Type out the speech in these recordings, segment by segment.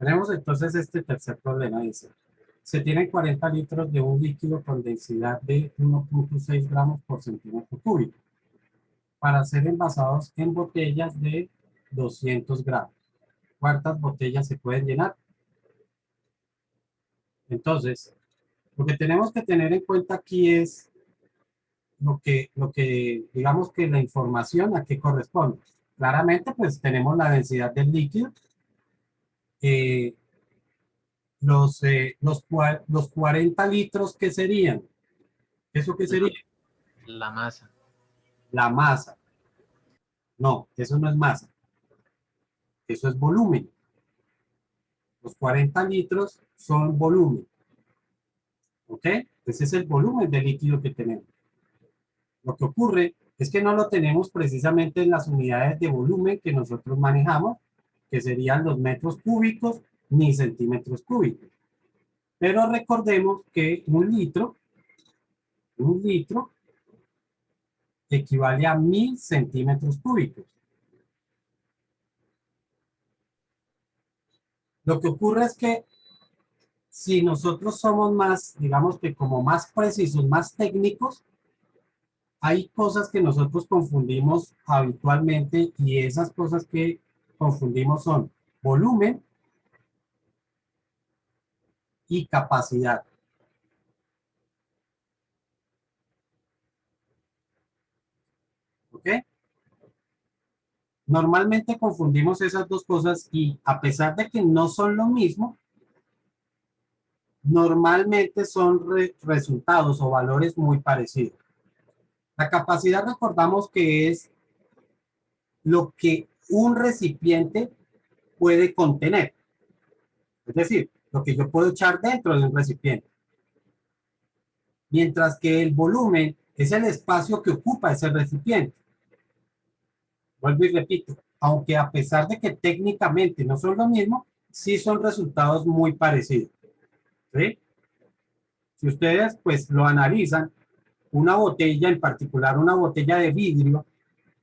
Tenemos entonces este tercer problema. Dice, se tienen 40 litros de un líquido con densidad de 1.6 gramos por centímetro cúbico para ser envasados en botellas de 200 gramos. ¿Cuántas botellas se pueden llenar? Entonces, lo que tenemos que tener en cuenta aquí es digamos que la información a qué corresponde. Claramente, pues tenemos la densidad del líquido. eh, los 40 litros, ¿qué serían? ¿Eso qué sería? La masa. La masa. No, eso no es masa. Eso es volumen. Los 40 litros son volumen. ¿Ok? Ese es el volumen de líquido que tenemos. Lo que ocurre es que no lo tenemos precisamente en las unidades de volumen que nosotros manejamos, que serían los metros cúbicos ni centímetros cúbicos. Pero recordemos que un litro equivale a 1000 centímetros cúbicos. Lo que ocurre es que si nosotros somos más, digamos que como más precisos, más técnicos, hay cosas que nosotros confundimos habitualmente y esas cosas que confundimos son volumen y capacidad. ¿Ok? Normalmente confundimos esas dos cosas y a pesar de que no son lo mismo, normalmente son resultados o valores muy parecidos. La capacidad recordamos que es lo que un recipiente puede contener, es decir, lo que yo puedo echar dentro de un recipiente, mientras que el volumen es el espacio que ocupa ese recipiente. Vuelvo y repito, aunque a pesar de que técnicamente no son lo mismo, sí son resultados muy parecidos. ¿Sí? Si ustedes pues lo analizan, una botella, en particular una botella de vidrio,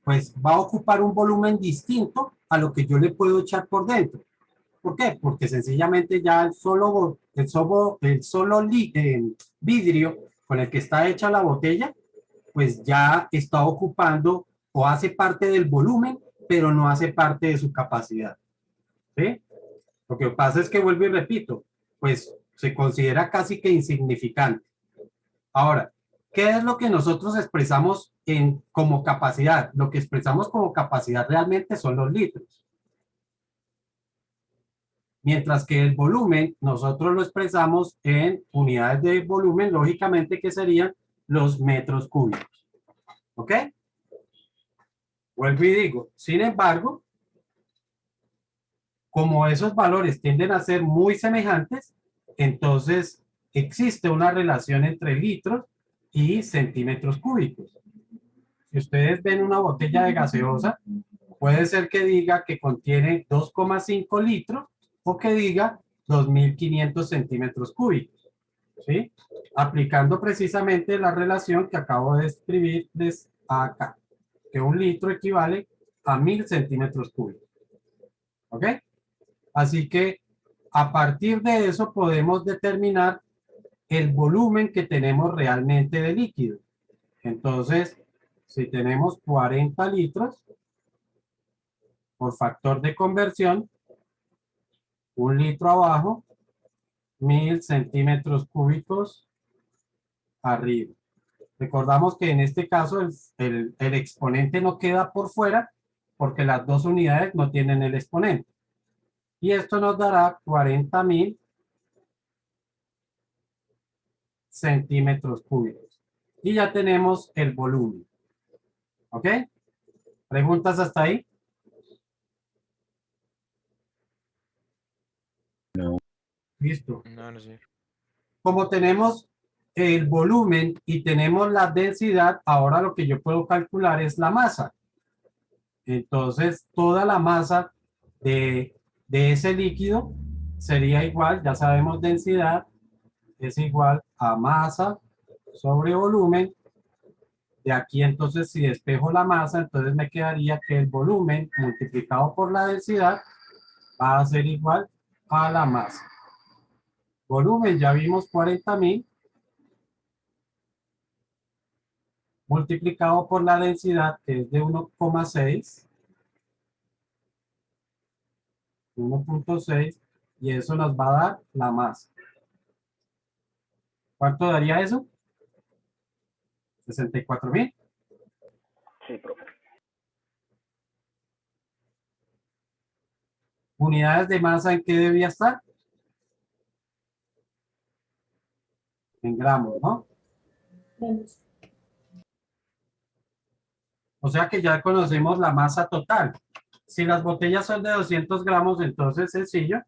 pues va a ocupar un volumen distinto a lo que yo le puedo echar por dentro. ¿Por qué? Porque sencillamente ya el vidrio con el que está hecha la botella, pues ya está ocupando o hace parte del volumen, pero no hace parte de su capacidad. ¿Sí? Lo que pasa es que vuelvo y repito, pues se considera casi que insignificante. Ahora, ¿qué es lo que nosotros expresamos como capacidad? Lo que expresamos como capacidad realmente son los litros. Mientras que el volumen nosotros lo expresamos en unidades de volumen, lógicamente que serían los metros cúbicos. ¿Ok? Vuelvo y digo, sin embargo, como esos valores tienden a ser muy semejantes, entonces existe una relación entre litros y centímetros cúbicos. Si ustedes ven una botella de gaseosa, puede ser que diga que contiene 2,5 litros o que diga 2500 centímetros cúbicos. ¿Sí? Aplicando precisamente la relación que acabo de escribir acá, que un litro equivale a 1000 centímetros cúbicos. ¿Ok? Así que a partir de eso podemos determinar el volumen que tenemos realmente de líquido. Entonces, si tenemos 40 litros, por factor de conversión, un litro abajo, 1000 centímetros cúbicos arriba. Recordamos que en este caso el exponente no queda por fuera porque las dos unidades no tienen el exponente. Y esto nos dará 40.000 centímetros cúbicos. Y ya tenemos el volumen. ¿Ok? ¿Preguntas hasta ahí? No. Listo. No, no sé. Como tenemos el volumen y tenemos la densidad, ahora lo que yo puedo calcular es la masa. Entonces, toda la masa de ese líquido sería igual, ya sabemos densidad, es igual a masa sobre volumen. De aquí entonces si despejo la masa, entonces me quedaría que el volumen multiplicado por la densidad va a ser igual a la masa. Volumen, ya vimos 40.000 multiplicado por la densidad, que es de 1,6, 1,6, y eso nos va a dar la masa. ¿Cuánto daría eso? 64.000. Sí, profe. Unidades de masa, ¿en qué debía estar? En gramos, ¿no? O sea que ya conocemos la masa total. Si las botellas son de 200 gramos, entonces sencillo,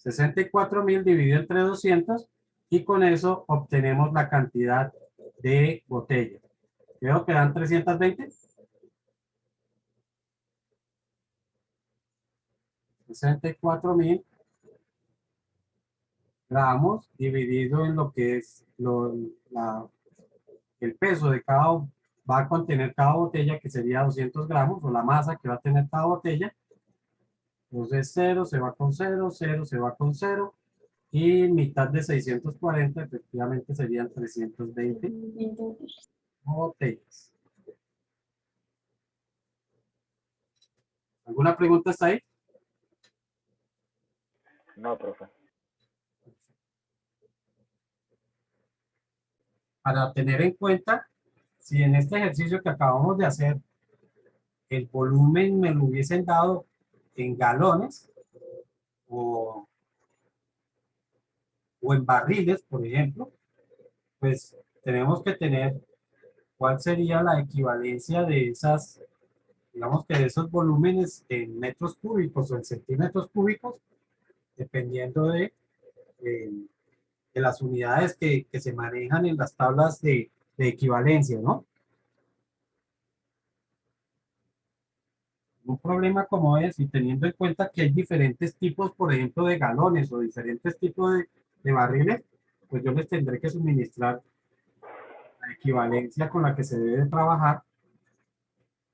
64.000 dividido entre 200 y con eso obtenemos la cantidad de botellas. Creo que dan 320. 64.000 gramos dividido en lo que es el peso de cada, va a contener cada botella, que sería 200 gramos, o la masa que va a tener cada botella. Entonces 0 se va con 0, 0 se va con 0, y mitad de 640 efectivamente serían 320 botellas. ¿Alguna pregunta hasta ahí? No, profe. Para tener en cuenta, si en este ejercicio que acabamos de hacer, el volumen me lo hubiesen dado en galones o, o en barriles, por ejemplo, pues tenemos que tener cuál sería la equivalencia de esas, digamos que de esos volúmenes en metros cúbicos o en centímetros cúbicos, dependiendo eh, de las unidades que se manejan en las tablas de equivalencia, ¿no? Un problema como es, y teniendo en cuenta que hay diferentes tipos, por ejemplo, de galones o diferentes tipos de barriles, pues yo les tendré que suministrar la equivalencia con la que se debe trabajar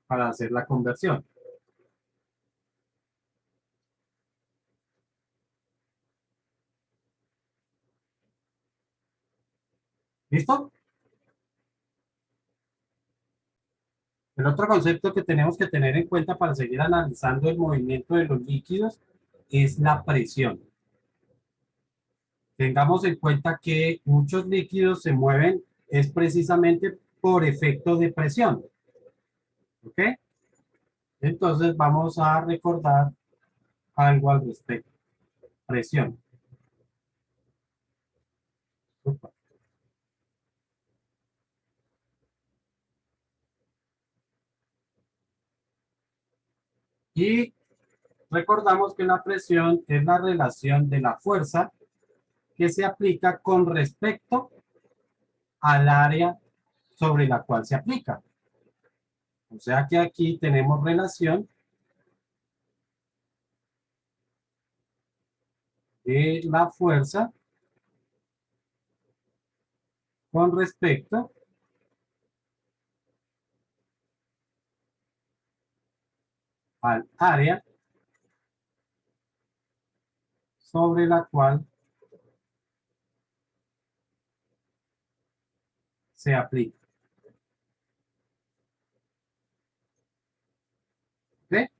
para hacer la conversión. ¿Listo? El otro concepto que tenemos que tener en cuenta para seguir analizando el movimiento de los líquidos es la presión. Tengamos en cuenta que muchos líquidos se mueven es precisamente por efecto de presión. ¿Ok? Entonces vamos a recordar algo al respecto. Presión. Y recordamos que la presión es la relación de la fuerza que se aplica con respecto al área sobre la cual se aplica. O sea que aquí tenemos relación de la fuerza con respecto al área sobre la cual se aplica. ¿Ok?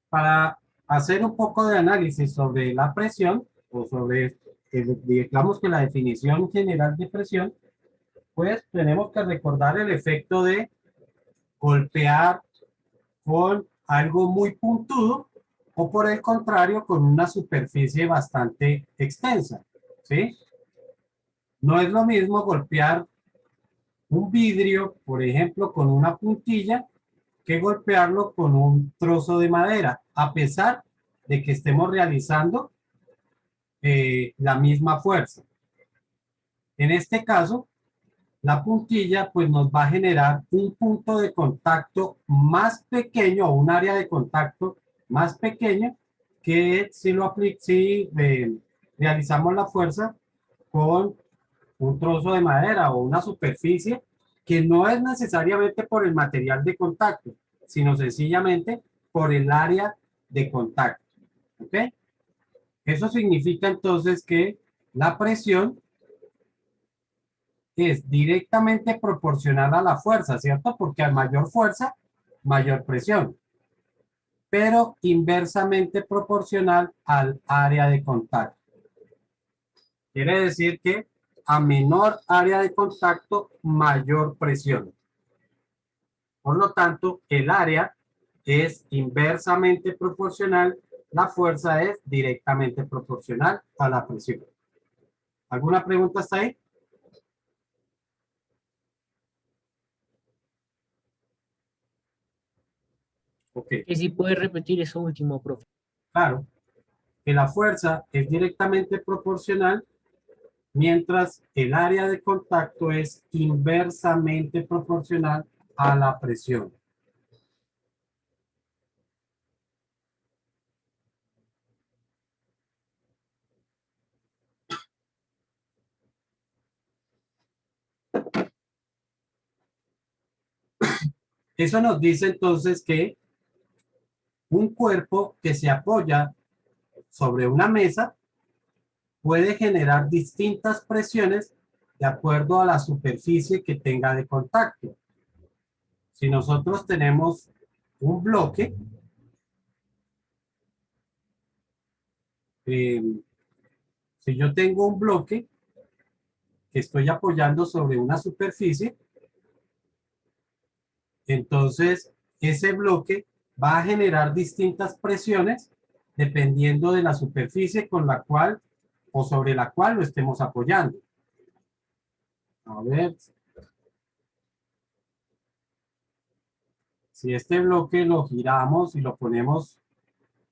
Para hacer un poco de análisis sobre la presión, o sobre, digamos que la definición general de presión, pues tenemos que recordar el efecto de golpear con algo muy puntudo o por el contrario con una superficie bastante extensa, ¿sí? No es lo mismo golpear un vidrio, por ejemplo, con una puntilla, que golpearlo con un trozo de madera, a pesar de que estemos realizando la misma fuerza. En este caso, la puntilla pues nos va a generar un punto de contacto más pequeño o un área de contacto más pequeño que si realizamos la fuerza con un trozo de madera o una superficie que no es necesariamente por el material de contacto, sino sencillamente por el área de contacto. ¿Ok? Eso significa entonces que la presión es directamente proporcional a la fuerza, ¿cierto? Porque a mayor fuerza, mayor presión, pero inversamente proporcional al área de contacto. Quiere decir que a menor área de contacto, mayor presión. Por lo tanto, el área es inversamente proporcional, la fuerza es directamente proporcional a la presión. ¿Alguna pregunta hasta ahí? Ok, Que si puede repetir eso último, profe. claro, que la fuerza es directamente proporcional, mientras el área de contacto es inversamente proporcional a la presión. Eso nos dice entonces que un cuerpo que se apoya sobre una mesa puede generar distintas presiones de acuerdo a la superficie que tenga de contacto. Si nosotros tenemos un bloque, eh, si yo tengo un bloque que estoy apoyando sobre una superficie, entonces ese bloque va a generar distintas presiones dependiendo de la superficie con la cual o sobre la cual lo estemos apoyando. A ver, si este bloque lo giramos y lo ponemos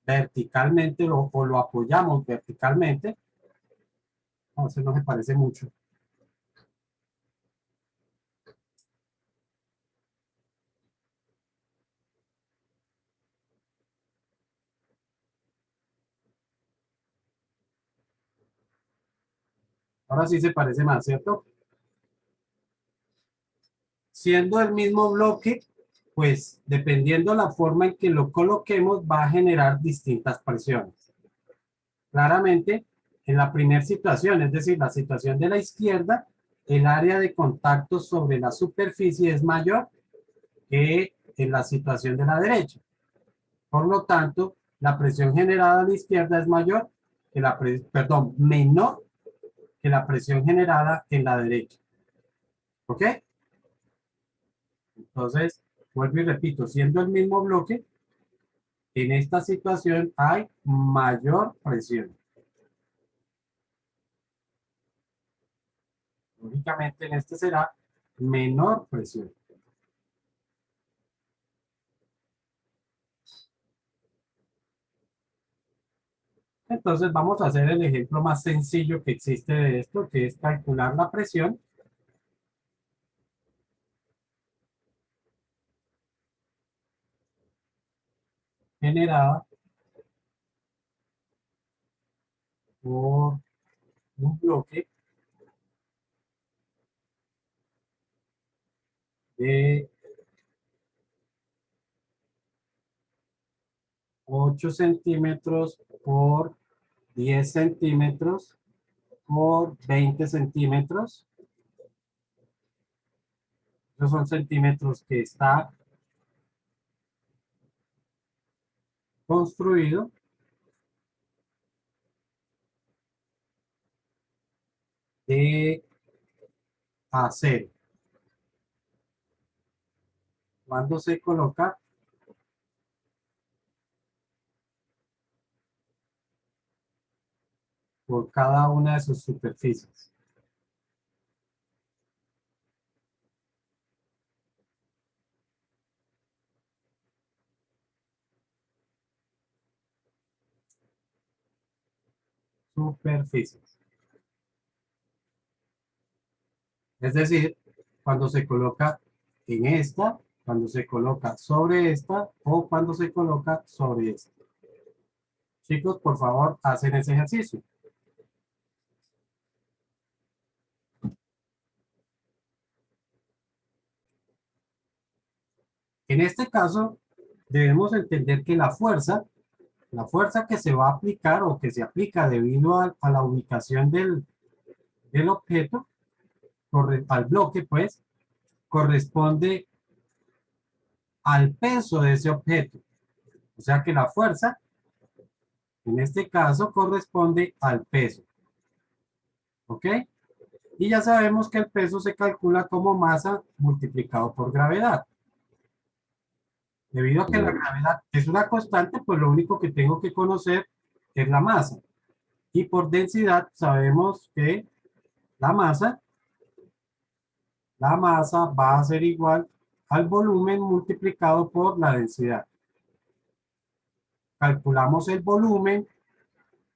verticalmente o lo apoyamos verticalmente, no, eso no se parece mucho. Ahora sí se parece más, ¿cierto? Siendo el mismo bloque, pues dependiendo la forma en que lo coloquemos, va a generar distintas presiones. Claramente, en la primera situación, es decir, la situación de la izquierda, el área de contacto sobre la superficie es mayor que en la situación de la derecha. Por lo tanto, la presión generada a la izquierda es mayor que la perdón, menor que la presión generada en la derecha. ¿Ok? Entonces, vuelvo y repito, siendo el mismo bloque, en esta situación hay mayor presión. Lógicamente, en este será menor presión. Entonces, vamos a hacer el ejemplo más sencillo que existe de esto, que es calcular la presión generada por un bloque de 8 centímetros por 10 centímetros por 20 centímetros. Esos son centímetros que está construido de acero. Cuando se coloca por cada una de sus superficies. Superficies. Es decir, cuando se coloca en esta, cuando se coloca sobre esta o cuando se coloca sobre esta. Chicos, por favor, hacen ese ejercicio. En este caso, debemos entender que la fuerza La fuerza que se va a aplicar o que se aplica debido a la ubicación del objeto, al bloque, pues, corresponde al peso de ese objeto. O sea que la fuerza, en este caso, corresponde al peso. ¿Ok? Y ya sabemos que el peso se calcula como masa multiplicado por gravedad. Debido a que la gravedad es una constante, pues lo único que tengo que conocer es la masa. Y por densidad sabemos que la masa va a ser igual al volumen multiplicado por la densidad. Calculamos el volumen.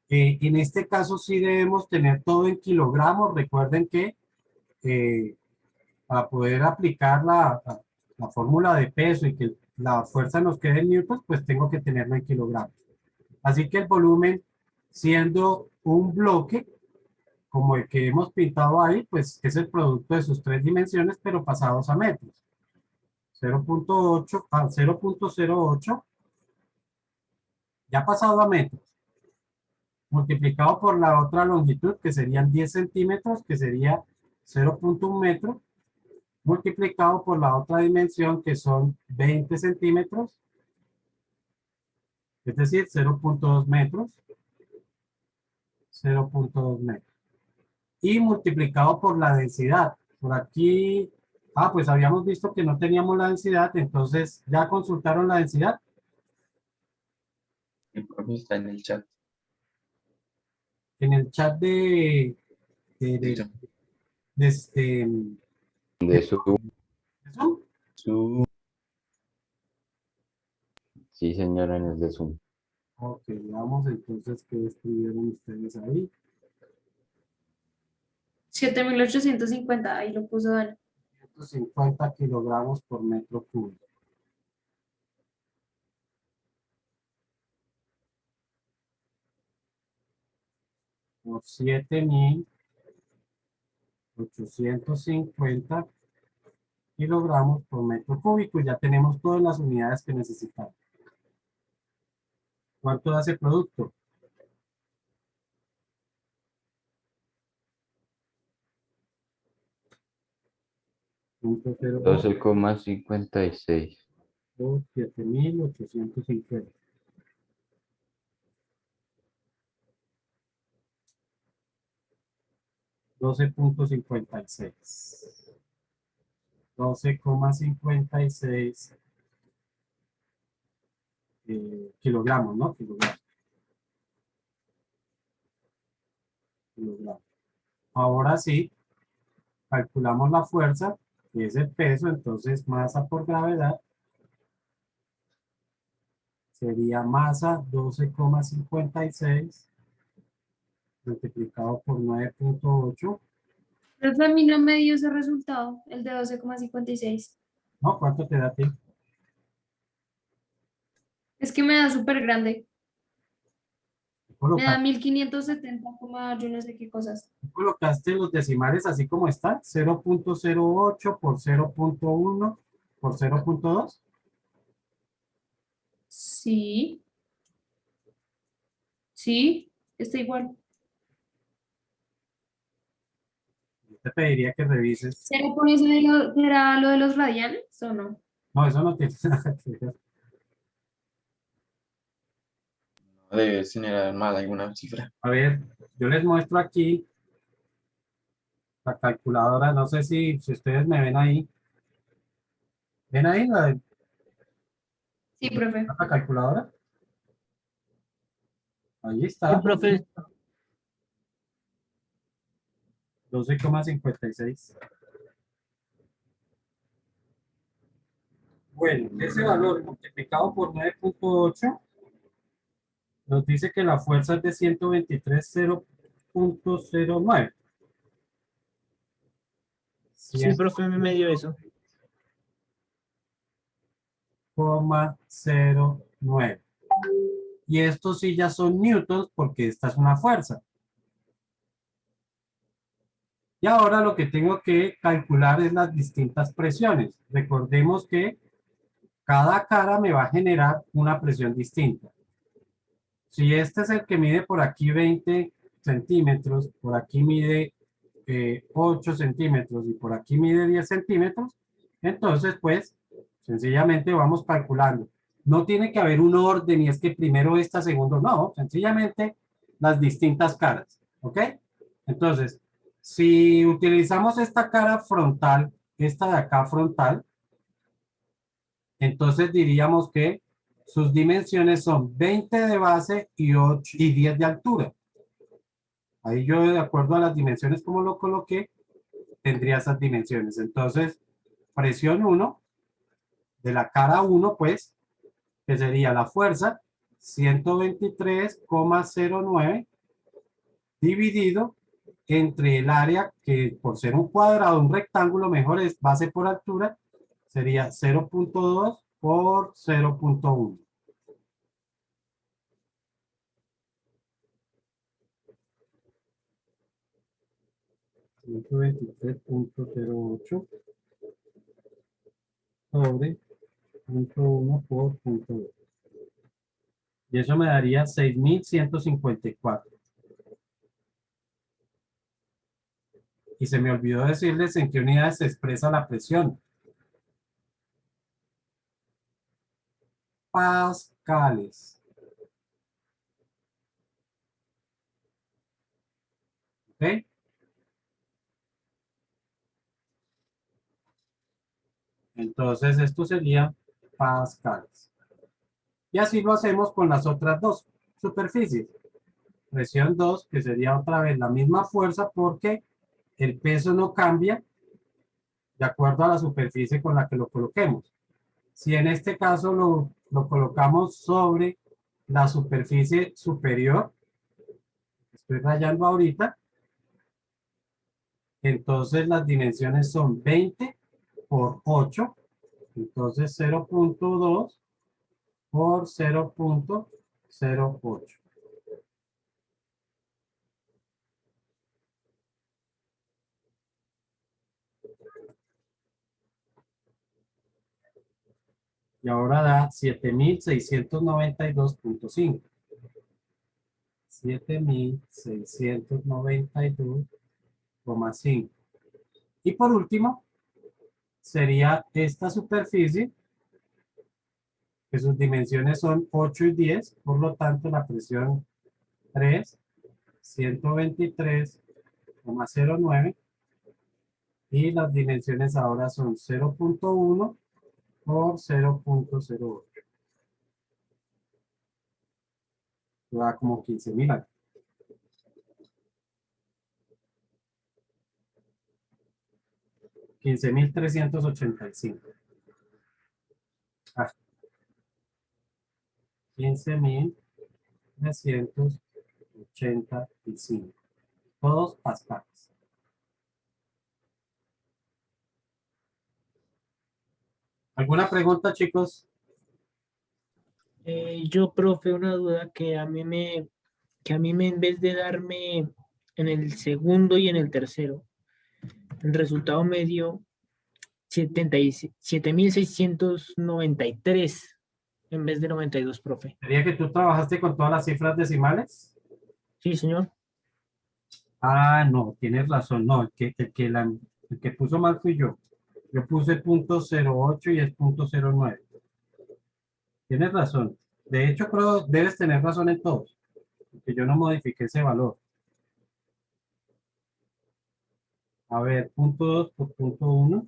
En este caso sí debemos tener todo en kilogramos. Recuerden que para poder aplicar la fórmula de peso y que la fuerza nos quede en newtons, pues tengo que tenerlo en kilogramos. Así que el volumen, siendo un bloque, como el que hemos pintado ahí, pues es el producto de sus tres dimensiones, pero pasados a metros. 0.8 a 0.08, ya pasado a metros, multiplicado por la otra longitud, que serían 10 centímetros, que sería 0.1 metro, multiplicado por la otra dimensión, que son 20 centímetros, es decir, 0.2 metros, 0.2 metros. Y multiplicado por la densidad. Por aquí, pues habíamos visto que no teníamos la densidad, entonces ya consultaron la densidad. El profe está en el chat. En el chat de este, De su, Zoom. Su sí, señora, en el de Zoom. Ok, veamos entonces qué escribieron ustedes ahí. 7.850, ahí lo puso Dani. 150 kilogramos por metro cúbico. Por 7.850 kilogramos por metro cúbico. Y ya tenemos todas las unidades que necesitamos. ¿Cuánto da ese producto? Punto 12,56. 7.850. $12.56. 12,56 kilogramos, ¿no? Kilogramos. Ahora sí, calculamos la fuerza, que es el peso, entonces masa por gravedad sería masa 12,56 multiplicado por 9.8. Pero a mí no me dio ese resultado, el de 12,56. ¿No? ¿Cuánto te da a ti? Es que me da súper grande. Me da Colocaste, 1570, yo no sé qué cosas. colocaste los decimales así como están, 0.08 por 0.1 por 0.2. Sí. Sí, está igual. Yo te pediría que revises. ¿Será por eso será lo de los radianes o no? No, eso no tiene nada que ver. debe generar mal alguna cifra. A ver, yo les muestro aquí la calculadora, no sé si ustedes me ven ahí. ¿Ven ahí Sí, profe. la calculadora? Ahí Sí, está, profe, 12,56. Bueno, ese valor multiplicado por 9.8 nos dice que la fuerza es de 123,0.09. sí, profe, me dio eso. 100,09. Y estos sí ya son newtons porque esta es una fuerza. Y ahora lo que tengo que calcular es las distintas presiones. Recordemos que cada cara me va a generar una presión distinta. Si este es el que mide por aquí 20 centímetros, por aquí mide 8 centímetros y por aquí mide 10 centímetros, entonces pues sencillamente vamos calculando. No tiene que haber un orden y es que primero esta, segundo, no, sencillamente las distintas caras, ¿ok? Entonces, si utilizamos esta cara frontal, esta de acá frontal, entonces diríamos que sus dimensiones son 20 de base y 8 y 10 de altura. Ahí yo, de acuerdo a las dimensiones como lo coloqué, tendría esas dimensiones. Entonces, presión 1 de la cara 1, pues, que sería la fuerza 123,09 dividido entre el área, que por ser un cuadrado, un rectángulo, mejor es base por altura, sería 0.2 por 0.1. .23.08 sobre .1 por .2. Y eso me daría 6.154. Y se me olvidó decirles en qué unidades se expresa la presión. Pascales. ¿Ok? Entonces esto sería pascales. Y así lo hacemos con las otras dos superficies. Presión 2, que sería otra vez la misma fuerza porque el peso no cambia de acuerdo a la superficie con la que lo coloquemos. Si en este caso lo colocamos sobre la superficie superior, estoy rayando ahorita, entonces las dimensiones son 20 por 8, entonces 0.2 por 0.08. Y ahora da 7.692.5. 7.692,5. Y por último, sería esta superficie, que sus dimensiones son 8 y 10, por lo tanto la presión 3, 123,09, y las dimensiones ahora son 0.1 por 0.08. Da como 15.000 años. $15.385. 15.385. Todos pascales. ¿Alguna pregunta, chicos? Yo, profe, una duda que a mí me, en vez de darme en el segundo y en el tercero, el resultado me dio 7.693 en vez de 92, profe. ¿Sería que tú trabajaste con todas las cifras decimales? Sí, señor. Ah, no, tienes razón. No, el que puso mal fui yo. Yo puse .08 y es .09. Tienes razón. De hecho, creo debes tener razón en todos, porque yo no modifiqué ese valor. A ver, .2 por .1.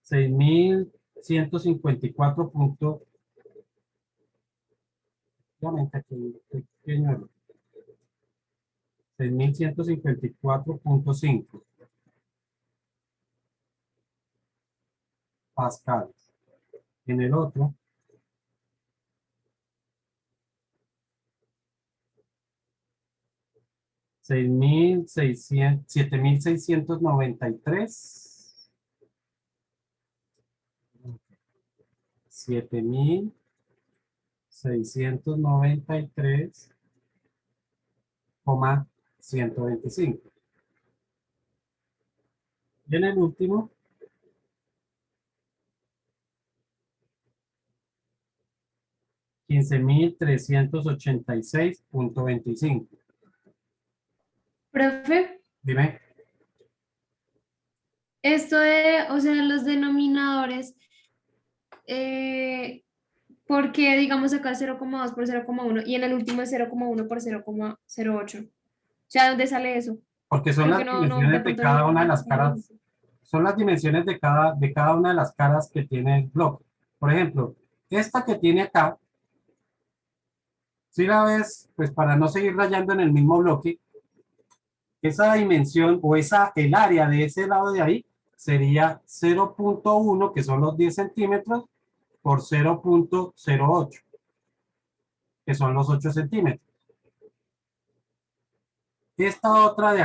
6.154. Obviamente aquí, pequeño error. 6.154,5 pascales. En el otro, 7.693. 7.693,125. Y en el último, 15.386.25. Profe, Dime. esto de, o sea, los denominadores, ¿por qué, digamos, acá 0,2 por 0,1 y en el último es 0,1 por 0,08? O sea, ¿dónde sale eso? Porque son Creo las que de dimensiones de pronto no cada lo una de tengo las como lo caras, son las dimensiones de cada una de las caras que tiene el bloque. Por ejemplo, esta que tiene acá, si la ves, pues para no seguir rayando en el mismo bloque, esa dimensión o el área de ese lado de ahí sería 0,1, que son los 10 centímetros, por 0,08, que son los 8 centímetros. Esta otra de